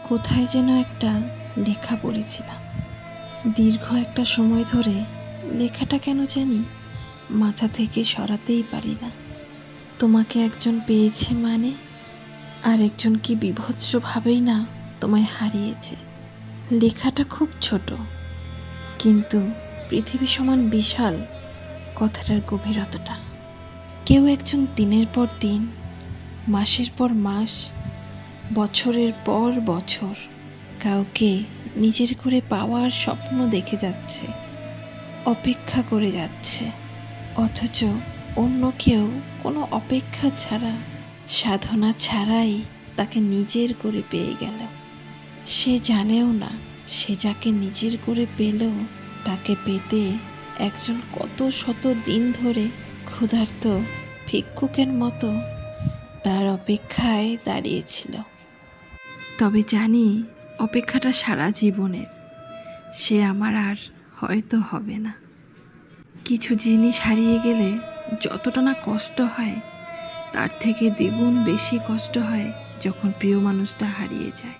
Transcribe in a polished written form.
কোথায় যেন একটা লেখা পড়েছিলাম। দীর্ঘ একটা সময় ধরে লেখাটা কেন জানি মাথা থেকে সরাতেই পারি না। তোমাকে একজন পেয়েছে মানে আর একজন কি বিভৎসভাবেই না তোমায় হারিয়েছে। লেখাটা খুব ছোট, কিন্তু পৃথিবী সমান বিশাল কথাটার গভীরতাটা। কেউ একজন দিনের পর দিন, মাসের পর মাস, বছরের পর বছর কাউকে নিজের করে পাওয়ার স্বপ্ন দেখে যাচ্ছে, অপেক্ষা করে যাচ্ছে, অথচ অন্য কেউ কোনো অপেক্ষা ছাড়া, সাধনা ছাড়াই তাকে নিজের করে পেয়ে গেল। সে জানেও না সে যাকে নিজের করে পেল তাকে পেতে একজন কত শত দিন ধরে ক্ষুধার্ত ভিক্ষুকের মতো তার অপেক্ষায় দাঁড়িয়েছিল। তবে জানি অপেক্ষাটা সারা জীবনের, সে আমার আর হয়তো হবে না। কিছু জিনিস হারিয়ে গেলে যতটা না কষ্ট হয়, তার থেকে দ্বিগুণ বেশি কষ্ট হয় যখন প্রিয় মানুষটা হারিয়ে যায়।